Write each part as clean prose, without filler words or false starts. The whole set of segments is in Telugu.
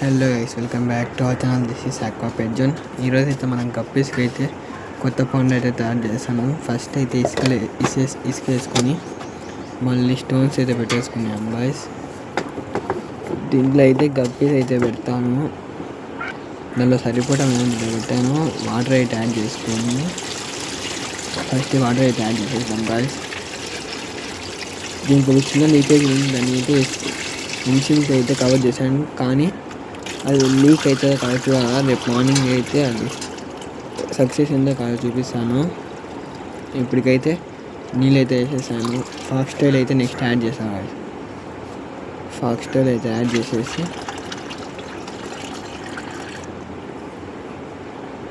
Hello guys, welcome back to our channel. This is aqua pet zone. ఈరోజు అయితే మనం గప్పీస్కి అయితే కొత్త పౌండ్ అయితే తయారు చేస్తాను. ఫస్ట్ అయితే ఇసుక వేసుకొని మళ్ళీ స్టోన్స్ అయితే పెట్టేసుకున్నాం బాయ్స్. దీంట్లో అయితే గప్పీస్ అయితే పెడతాను. దానిలో సరిపోవటం పెట్టాను. వాటర్ అయితే యాడ్ చేసుకొని ఫస్ట్ వాటర్ అయితే యాడ్ చేసేస్తాం బాయ్స్. దీనికి ఒక చిన్న లీకేజ్ ఉంది, దాన్ని అయితే మిషన్కి అయితే కవర్ చేశాను. కానీ అది లీక్ అయితే కరెక్ట్గా రేపు మార్నింగ్ అయితే అది సక్సెస్ అయిందో కాదు చూపిస్తాను. ఇప్పటికైతే నీళ్ళు అయితే వేసేసాను. ఫాక్స్టైల్ అయితే నెక్స్ట్ యాడ్ చేస్తాను. ఫాక్స్టైల్ అయితే యాడ్ చేసేసి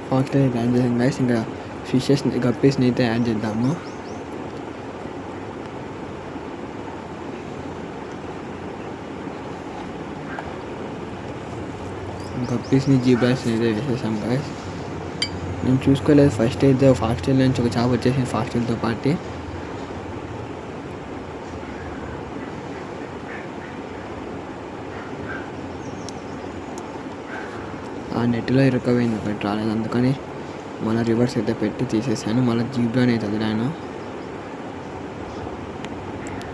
ఫాక్స్టైల్ అయితే యాడ్ చేసాను గైస్. ఇంకా గప్పీస్ని అయితే యాడ్ చేద్దాము. గప్పీస్ని జీబ్రాస్ని అయితే వేసేసాం గాయస్. నేను చూసుకోలేదు ఫస్ట్ అయితే ఫాక్స్టైల్ నుంచి ఒక చేప వచ్చేసింది ఫాక్స్టైల్తో పాటు. ఆ నెట్లో ఇరుక్కుపోయింది, ఒకటి రాలేదు. అందుకని మళ్ళీ రివర్స్ అయితే పెట్టి తీసేసాను. మళ్ళీ జీబ్రాని అయితే వదిలాను.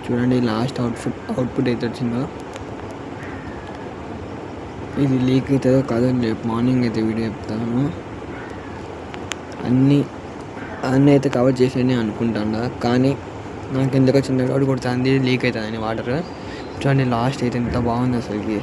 చూడండి లాస్ట్ అవుట్పుట్ అయితే వచ్చిందో. ఇది లీక్ అవుతుందో కాదో రేపు మార్నింగ్ అయితే వీడియో చెప్తాను. అన్నీ అయితే కవర్ చేసేది అనుకుంటాను, కానీ నాకు ఎందుకు చిన్న డౌట్ కొడుతుంది లీక్ అవుతుందని వాటర్. చూడండి లాస్ట్ అయితే ఎంత బాగుంది అసలుకి.